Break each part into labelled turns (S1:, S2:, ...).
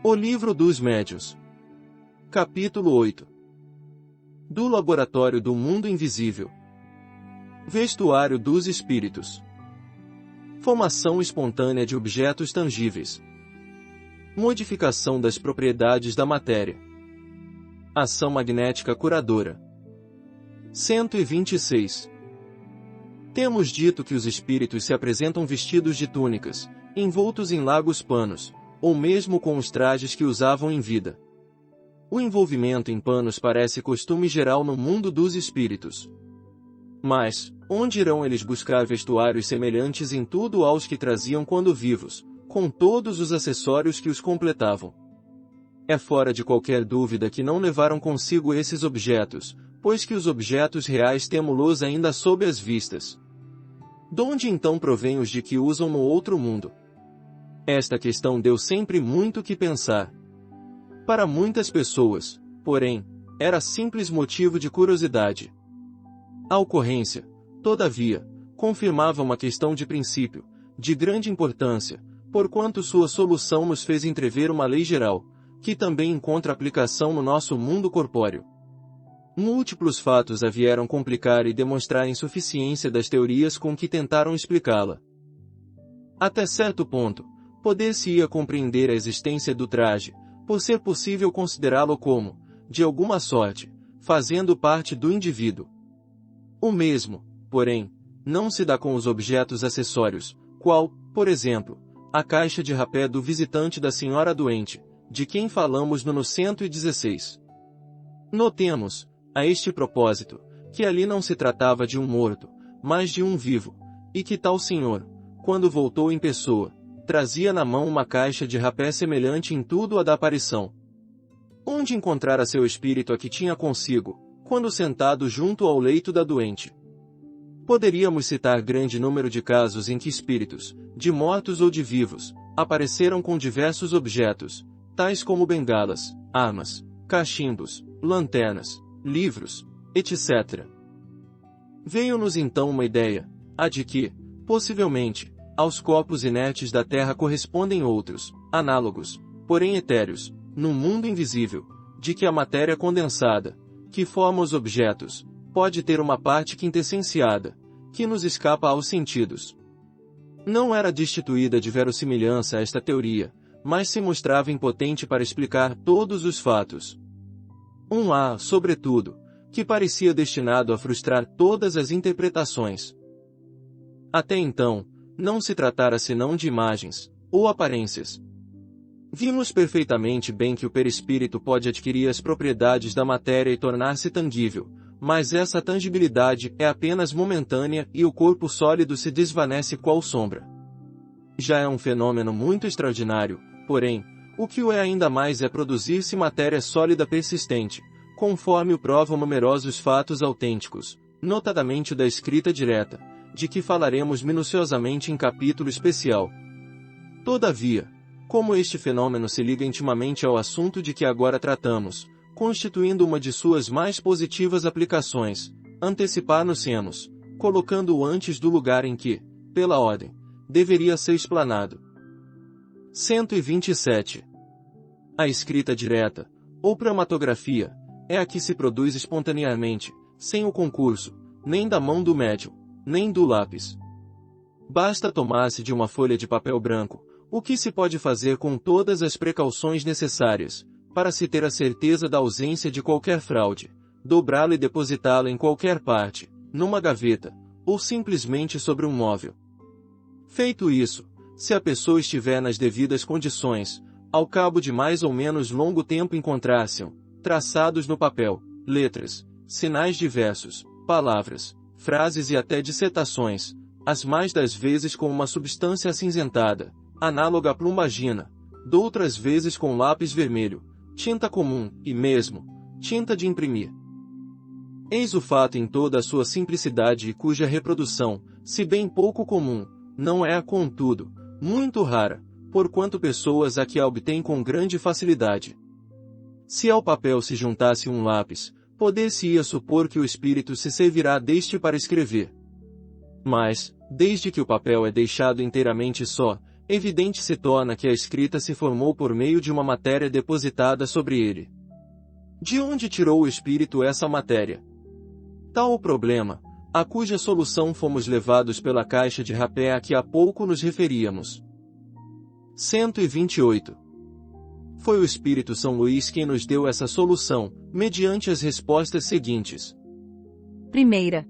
S1: O Livro dos Médiuns. Capítulo 8. Do Laboratório do Mundo Invisível. Vestuário dos Espíritos. Formação espontânea de objetos tangíveis. Modificação das propriedades da matéria. Ação magnética curadora. 126. Temos dito que os espíritos se apresentam vestidos de túnicas, envoltos em largos panos, ou mesmo com os trajes que usavam em vida. O envolvimento em panos parece costume geral no mundo dos espíritos. Mas, onde irão eles buscar vestuários semelhantes em tudo aos que traziam quando vivos, com todos os acessórios que os completavam? É fora de qualquer dúvida que não levaram consigo esses objetos, pois que os objetos reais temo-los ainda sob as vistas. Donde então provém os de que usam no outro mundo? Esta questão deu sempre muito que pensar. Para muitas pessoas, porém, era simples motivo de curiosidade. A ocorrência, todavia, confirmava uma questão de princípio, de grande importância, porquanto sua solução nos fez entrever uma lei geral, que também encontra aplicação no nosso mundo corpóreo. Múltiplos fatos a vieram complicar e demonstrar a insuficiência das teorias com que tentaram explicá-la. Até certo ponto, poder-se-ia compreender a existência do traje, por ser possível considerá-lo como, de alguma sorte, fazendo parte do indivíduo. O mesmo, porém, não se dá com os objetos acessórios, qual, por exemplo, a caixa de rapé do visitante da senhora doente, de quem falamos no 116. Notemos, a este propósito, que ali não se tratava de um morto, mas de um vivo, e que tal senhor, quando voltou em pessoa, trazia na mão uma caixa de rapé semelhante em tudo à da aparição. Onde encontrara seu espírito a que tinha consigo, quando sentado junto ao leito da doente? Poderíamos citar grande número de casos em que espíritos, de mortos ou de vivos, apareceram com diversos objetos, tais como bengalas, armas, cachimbos, lanternas, livros, etc. Veio-nos então uma ideia, a de que, possivelmente, aos corpos inertes da Terra correspondem outros, análogos, porém etéreos, no mundo invisível, de que a matéria condensada, que forma os objetos, pode ter uma parte quintessenciada, que nos escapa aos sentidos. Não era destituída de verossimilhança esta teoria, mas se mostrava impotente para explicar todos os fatos. Sobretudo, que parecia destinado a frustrar todas as interpretações. Até então, não se tratara senão de imagens, ou aparências. Vimos perfeitamente bem que o perispírito pode adquirir as propriedades da matéria e tornar-se tangível, mas essa tangibilidade é apenas momentânea e o corpo sólido se desvanece qual sombra. Já é um fenômeno muito extraordinário, porém, o que o é ainda mais é produzir-se matéria sólida persistente, conforme o provam numerosos fatos autênticos, notadamente da escrita direta, de que falaremos minuciosamente em capítulo especial. Todavia, como este fenômeno se liga intimamente ao assunto de que agora tratamos, constituindo uma de suas mais positivas aplicações, antecipar-nos-emos, colocando-o antes do lugar em que, pela ordem, deveria ser explanado. 127. A escrita direta, ou cromatografia, é a que se produz espontaneamente, sem o concurso, nem da mão do médium, nem do lápis. Basta tomar-se de uma folha de papel branco, o que se pode fazer com todas as precauções necessárias, para se ter a certeza da ausência de qualquer fraude, dobrá-la e depositá-la em qualquer parte, numa gaveta, ou simplesmente sobre um móvel. Feito isso, se a pessoa estiver nas devidas condições, ao cabo de mais ou menos longo tempo encontrar-se-ão, traçados no papel, letras, sinais diversos, palavras, frases e até dissertações, as mais das vezes com uma substância acinzentada, análoga à plumbagina, doutras vezes com lápis vermelho, tinta comum, e mesmo, tinta de imprimir. Eis o fato em toda a sua simplicidade e cuja reprodução, se bem pouco comum, não é, contudo, muito rara, porquanto pessoas a que a obtêm com grande facilidade. Se ao papel se juntasse um lápis, poder-se-ia supor que o espírito se servirá deste para escrever. Mas, desde que o papel é deixado inteiramente só, evidente se torna que a escrita se formou por meio de uma matéria depositada sobre ele. De onde tirou o espírito essa matéria? Tal o problema, a cuja solução fomos levados pela caixa de rapé a que há pouco nos referíamos. 128. Foi o Espírito São Luís quem nos deu essa solução, mediante as respostas seguintes.
S2: Primeira.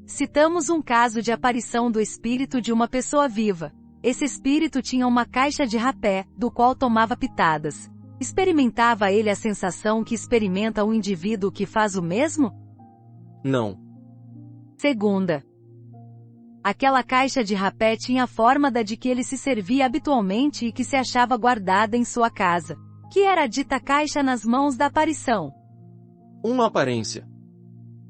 S2: Citamos um caso de aparição do espírito de uma pessoa viva. Esse espírito tinha uma caixa de rapé, do qual tomava pitadas. Experimentava ele a sensação que experimenta um indivíduo que faz o mesmo?
S1: Não.
S2: Segunda. Aquela caixa de rapé tinha a forma da de que ele se servia habitualmente e que se achava guardada em sua casa. Que era a dita caixa nas mãos da aparição?
S1: Uma aparência.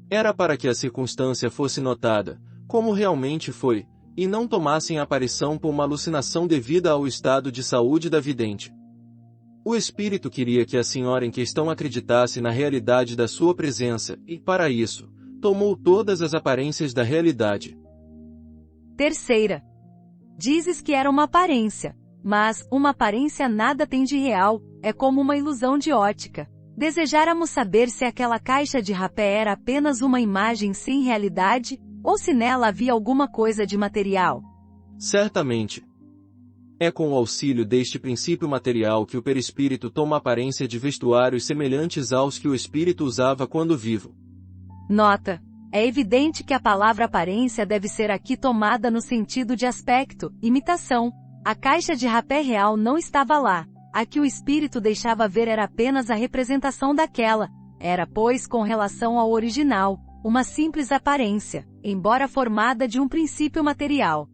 S1: Era para que a circunstância fosse notada, como realmente foi, e não tomassem a aparição por uma alucinação devida ao estado de saúde da vidente. O espírito queria que a senhora em questão acreditasse na realidade da sua presença, e, para isso, tomou todas as aparências da realidade.
S2: Terceira. Dizes que era uma aparência. Mas, uma aparência nada tem de real, é como uma ilusão de ótica. Desejáramos saber se aquela caixa de rapé era apenas uma imagem sem realidade, ou se nela havia alguma coisa de material.
S1: Certamente. É com o auxílio deste princípio material que o perispírito toma aparência de vestuários semelhantes aos que o espírito usava quando vivo.
S2: Nota. É evidente que a palavra aparência deve ser aqui tomada no sentido de aspecto, imitação. A caixa de rapé real não estava lá. A que o espírito deixava ver era apenas a representação daquela. Era, pois, com relação ao original, uma simples aparência, embora formada de um princípio material.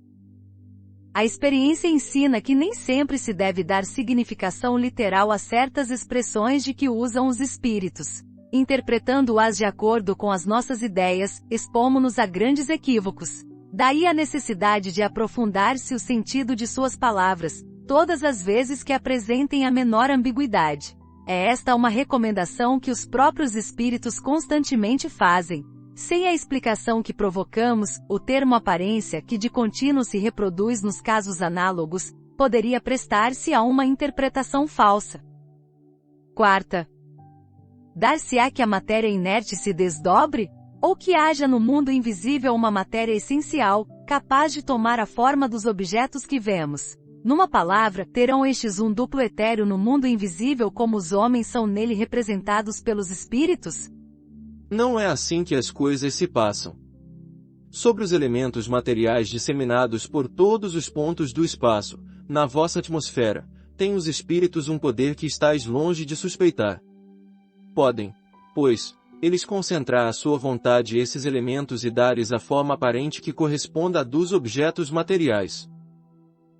S2: A experiência ensina que nem sempre se deve dar significação literal a certas expressões de que usam os espíritos. Interpretando-as de acordo com as nossas ideias, expomos-nos a grandes equívocos. Daí a necessidade de aprofundar-se o sentido de suas palavras, todas as vezes que apresentem a menor ambiguidade. É esta uma recomendação que os próprios espíritos constantemente fazem. Sem a explicação que provocamos, o termo aparência, que de contínuo se reproduz nos casos análogos, poderia prestar-se a uma interpretação falsa. Quarta. Dar-se-á que a matéria inerte se desdobre? Ou que haja no mundo invisível uma matéria essencial, capaz de tomar a forma dos objetos que vemos? Numa palavra, terão estes um duplo etéreo no mundo invisível como os homens são nele representados pelos espíritos?
S1: Não é assim que as coisas se passam. Sobre os elementos materiais disseminados por todos os pontos do espaço, na vossa atmosfera, têm os espíritos um poder que estáis longe de suspeitar. Podem, pois, eles concentrar à sua vontade esses elementos e dar-lhes a forma aparente que corresponda à dos objetos materiais.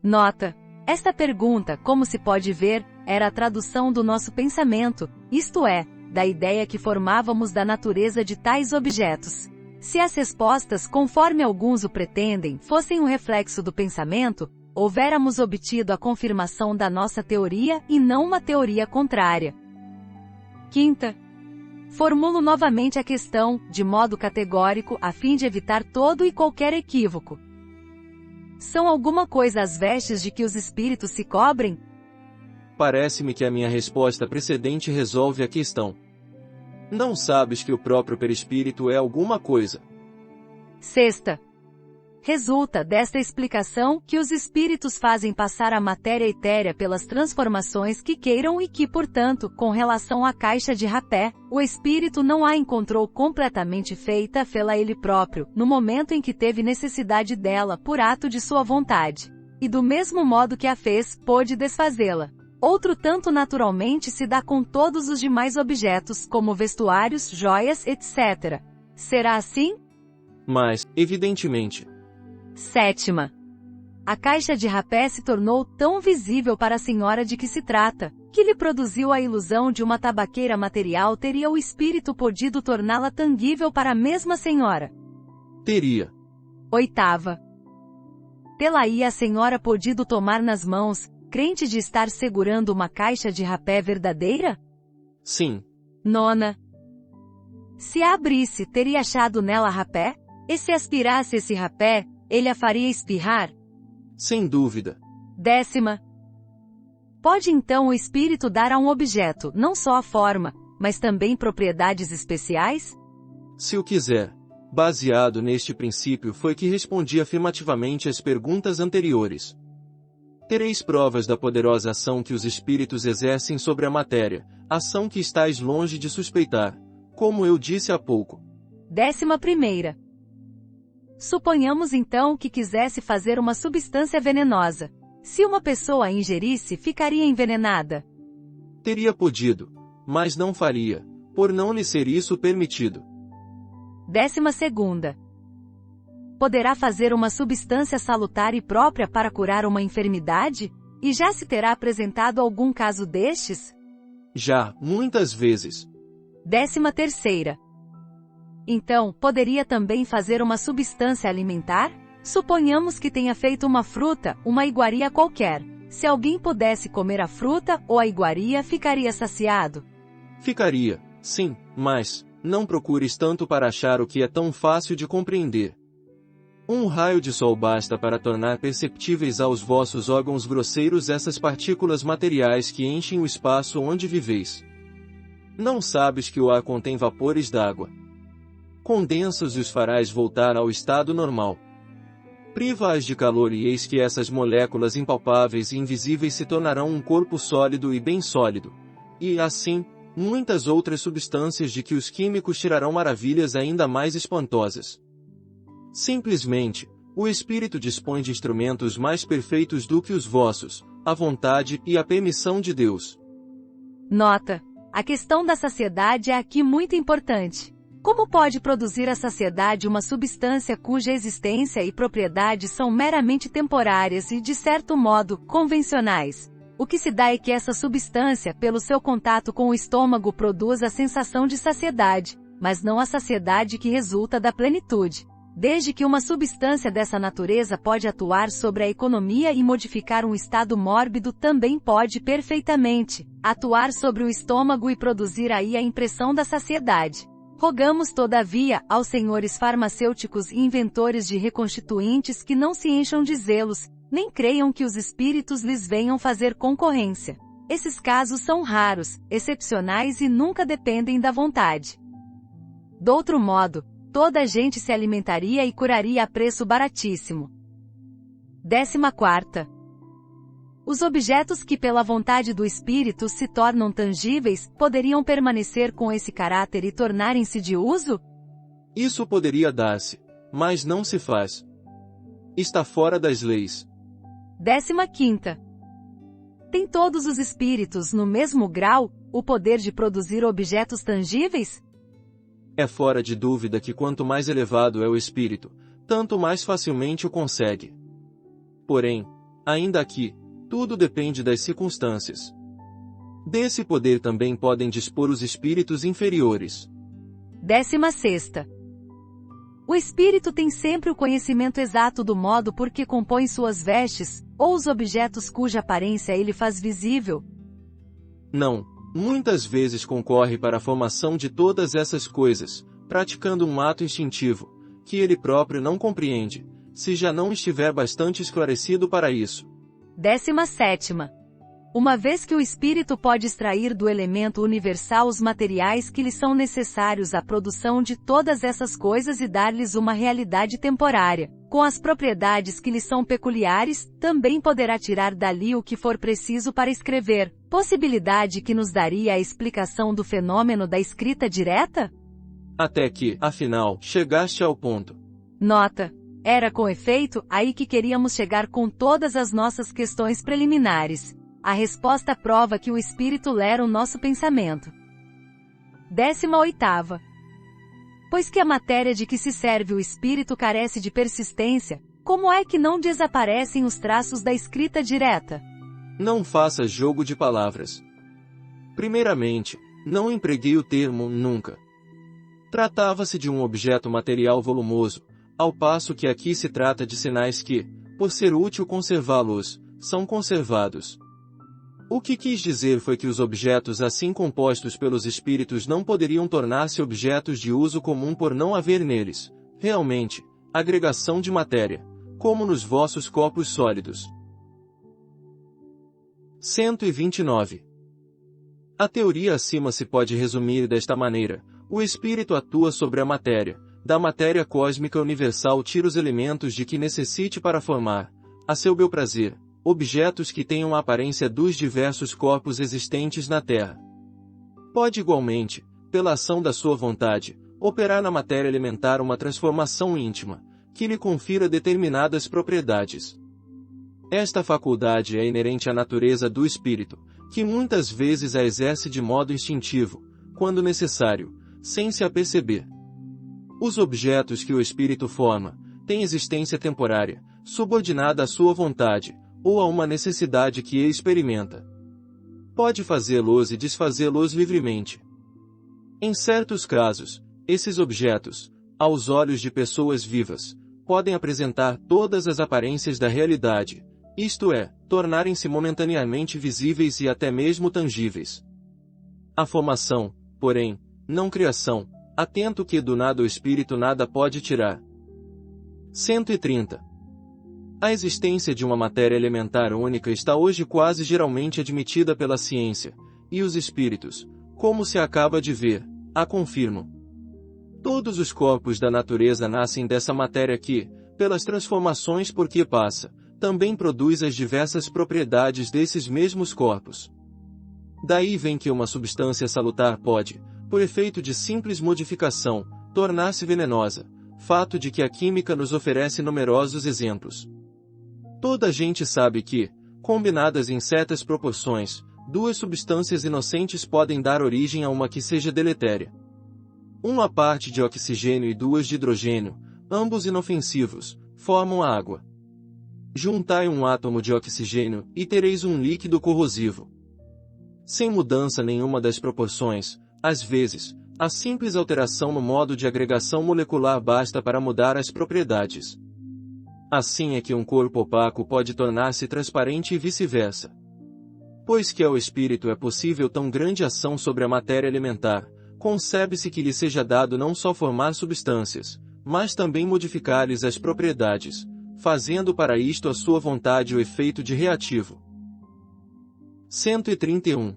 S2: Nota. Esta pergunta, como se pode ver, era a tradução do nosso pensamento, isto é, da ideia que formávamos da natureza de tais objetos. Se as respostas, conforme alguns o pretendem, fossem um reflexo do pensamento, houvéramos obtido a confirmação da nossa teoria e não uma teoria contrária. Quinta. Formulo novamente a questão, de modo categórico, a fim de evitar todo e qualquer equívoco. São alguma coisa as vestes de que os espíritos se cobrem?
S1: Parece-me que a minha resposta precedente resolve a questão. Não sabes que o próprio perispírito é alguma coisa?
S2: Sexta. Resulta desta explicação que os espíritos fazem passar a matéria etérea pelas transformações que queiram e que, portanto, com relação à caixa de rapé, o espírito não a encontrou completamente feita pela ele próprio, no momento em que teve necessidade dela por ato de sua vontade. E do mesmo modo que a fez, pôde desfazê-la. Outro tanto naturalmente se dá com todos os demais objetos, como vestuários, joias, etc. Será assim?
S1: Mas, evidentemente.
S2: Sétima. A caixa de rapé se tornou tão visível para a senhora de que se trata, que lhe produziu a ilusão de uma tabaqueira material. Teria o espírito podido torná-la tangível para a mesma senhora?
S1: Teria.
S2: Oitava. Tê-la-ia a senhora podido tomar nas mãos, crente de estar segurando uma caixa de rapé verdadeira?
S1: Sim.
S2: Nona. Se a abrisse, teria achado nela rapé? E se aspirasse esse rapé, ele a faria espirrar?
S1: Sem dúvida.
S2: 10ª. Pode então o espírito dar a um objeto não só a forma, mas também propriedades especiais?
S1: Se o quiser. Baseado neste princípio foi que respondi afirmativamente às perguntas anteriores. Tereis provas da poderosa ação que os espíritos exercem sobre a matéria, ação que estáis longe de suspeitar, como eu disse há pouco.
S2: 11ª. Suponhamos então que quisesse fazer uma substância venenosa. Se uma pessoa a ingerisse, ficaria envenenada.
S1: Teria podido, mas não faria, por não lhe ser isso permitido.
S2: 12ª. Poderá fazer uma substância salutar e própria para curar uma enfermidade? E já se terá apresentado algum caso destes?
S1: Já, muitas vezes.
S2: 13ª. Então, poderia também fazer uma substância alimentar? Suponhamos que tenha feito uma fruta, uma iguaria qualquer. Se alguém pudesse comer a fruta ou a iguaria, ficaria saciado?
S1: Ficaria, sim, mas não procures tanto para achar o que é tão fácil de compreender. Um raio de sol basta para tornar perceptíveis aos vossos órgãos grosseiros essas partículas materiais que enchem o espaço onde viveis. Não sabes que o ar contém vapores d'água. Condensa-os e os farás voltar ao estado normal. Priva-as de calor e eis que essas moléculas impalpáveis e invisíveis se tornarão um corpo sólido e bem sólido. E, assim, muitas outras substâncias de que os químicos tirarão maravilhas ainda mais espantosas. Simplesmente, o espírito dispõe de instrumentos mais perfeitos do que os vossos, a vontade e a permissão de Deus.
S2: Nota: a questão da saciedade é aqui muito importante. Como pode produzir a saciedade uma substância cuja existência e propriedade são meramente temporárias e, de certo modo, convencionais? O que se dá é que essa substância, pelo seu contato com o estômago, produz a sensação de saciedade, mas não a saciedade que resulta da plenitude. Desde que uma substância dessa natureza pode atuar sobre a economia e modificar um estado mórbido, também pode perfeitamente atuar sobre o estômago e produzir aí a impressão da saciedade. Rogamos, todavia, aos senhores farmacêuticos e inventores de reconstituintes que não se encham de zelos, nem creiam que os espíritos lhes venham fazer concorrência. Esses casos são raros, excepcionais e nunca dependem da vontade. Do outro modo, toda a gente se alimentaria e curaria a preço baratíssimo. 14ª. Os objetos que pela vontade do espírito se tornam tangíveis, poderiam permanecer com esse caráter e tornarem-se de uso?
S1: Isso poderia dar-se, mas não se faz. Está fora das leis.
S2: 15ª. Tem todos os espíritos no mesmo grau o poder de produzir objetos tangíveis?
S1: É fora de dúvida que quanto mais elevado é o espírito, tanto mais facilmente o consegue. Porém, ainda aqui, tudo depende das circunstâncias. Desse poder também podem dispor os espíritos inferiores.
S2: 16ª. O espírito tem sempre o conhecimento exato do modo por que compõe suas vestes, ou os objetos cuja aparência ele faz visível?
S1: Não, muitas vezes concorre para a formação de todas essas coisas, praticando um ato instintivo, que ele próprio não compreende, se já não estiver bastante esclarecido para isso.
S2: 17ª. Uma vez que o espírito pode extrair do elemento universal os materiais que lhe são necessários à produção de todas essas coisas e dar-lhes uma realidade temporária, com as propriedades que lhe são peculiares, também poderá tirar dali o que for preciso para escrever, possibilidade que nos daria a explicação do fenômeno da escrita direta?
S1: Até que, afinal, chegaste ao ponto.
S2: Nota: era com efeito aí que queríamos chegar com todas as nossas questões preliminares. A resposta prova que o espírito lera o nosso pensamento. 18ª. Pois que a matéria de que se serve o espírito carece de persistência, como é que não desaparecem os traços da escrita direta?
S1: Não faças jogo de palavras. Primeiramente, não empreguei o termo nunca. Tratava-se de um objeto material volumoso, ao passo que aqui se trata de sinais que, por ser útil conservá-los, são conservados. O que quis dizer foi que os objetos assim compostos pelos espíritos não poderiam tornar-se objetos de uso comum por não haver neles, realmente, agregação de matéria, como nos vossos corpos sólidos. 129. A teoria acima se pode resumir desta maneira: o espírito atua sobre a matéria, da matéria cósmica universal tira os elementos de que necessite para formar, a seu bel prazer, objetos que tenham a aparência dos diversos corpos existentes na Terra. Pode igualmente, pela ação da sua vontade, operar na matéria elementar uma transformação íntima, que lhe confira determinadas propriedades. Esta faculdade é inerente à natureza do espírito, que muitas vezes a exerce de modo instintivo, quando necessário, sem se aperceber. Os objetos que o espírito forma têm existência temporária, subordinada à sua vontade, ou a uma necessidade que experimenta. Pode fazê-los e desfazê-los livremente. Em certos casos, esses objetos, aos olhos de pessoas vivas, podem apresentar todas as aparências da realidade, isto é, tornarem-se momentaneamente visíveis e até mesmo tangíveis. A formação, porém, não criação, atento que do nada o espírito nada pode tirar. 130. A existência de uma matéria elementar única está hoje quase geralmente admitida pela ciência, e os espíritos, como se acaba de ver, a confirmam. Todos os corpos da natureza nascem dessa matéria que, pelas transformações por que passa, também produz as diversas propriedades desses mesmos corpos. Daí vem que uma substância salutar pode, por efeito de simples modificação, tornar-se venenosa, fato de que a química nos oferece numerosos exemplos. Toda a gente sabe que, combinadas em certas proporções, duas substâncias inocentes podem dar origem a uma que seja deletéria. Uma parte de oxigênio e duas de hidrogênio, ambos inofensivos, formam a água. Juntai um átomo de oxigênio e tereis um líquido corrosivo. Sem mudança nenhuma das proporções, às vezes, a simples alteração no modo de agregação molecular basta para mudar as propriedades. Assim é que um corpo opaco pode tornar-se transparente e vice-versa. Pois que ao espírito é possível tão grande ação sobre a matéria elementar, concebe-se que lhe seja dado não só formar substâncias, mas também modificar-lhes as propriedades, fazendo para isto a sua vontade o efeito de reativo. 131.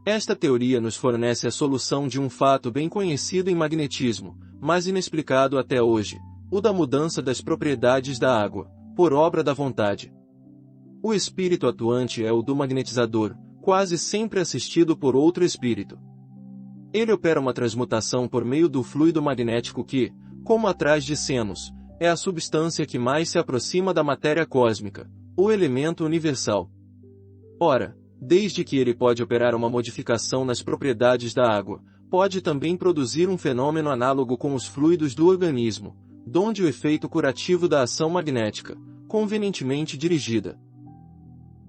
S1: Esta teoria nos fornece a solução de um fato bem conhecido em magnetismo, mas inexplicado até hoje, o da mudança das propriedades da água, por obra da vontade. O espírito atuante é o do magnetizador, quase sempre assistido por outro espírito. Ele opera uma transmutação por meio do fluido magnético que, como atrás dissemos, é a substância que mais se aproxima da matéria cósmica, o elemento universal. Ora, desde que ele pode operar uma modificação nas propriedades da água, pode também produzir um fenômeno análogo com os fluidos do organismo, donde o efeito curativo da ação magnética, convenientemente dirigida.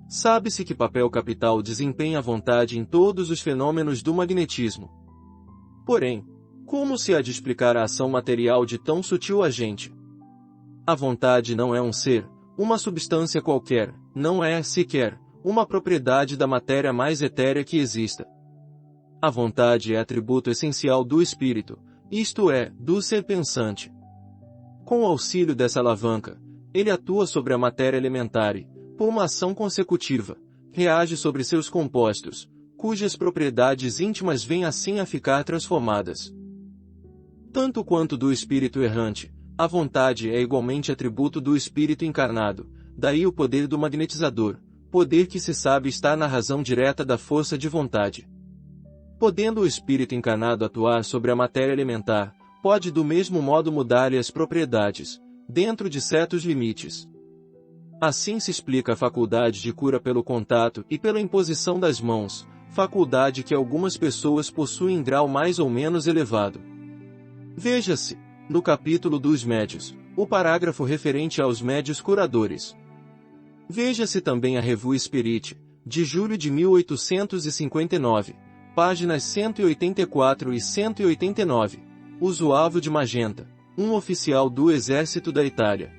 S1: Sabe-se que papel capital desempenha a vontade em todos os fenômenos do magnetismo. Porém, como se há de explicar a ação material de tão sutil agente? A vontade não é um ser, uma substância qualquer, não é, sequer, uma propriedade da matéria mais etérea que exista. A vontade é atributo essencial do espírito, isto é, do ser pensante. Com o auxílio dessa alavanca, ele atua sobre a matéria elementar e, por uma ação consecutiva, reage sobre seus compostos, cujas propriedades íntimas vêm assim a ficar transformadas. Tanto quanto do espírito errante, a vontade é igualmente atributo do espírito encarnado, daí o poder do magnetizador, poder que se sabe estar na razão direta da força de vontade. Podendo o espírito encarnado atuar sobre a matéria elementar, pode do mesmo modo mudar-lhe as propriedades, dentro de certos limites. Assim se explica a faculdade de cura pelo contato e pela imposição das mãos, faculdade que algumas pessoas possuem em grau mais ou menos elevado. Veja-se, no capítulo dos médios, o parágrafo referente aos médios curadores. Veja-se também a Revue Spirit, de julho de 1859, páginas 184 e 189. Uso alvo de magenta, um oficial do exército da Itália.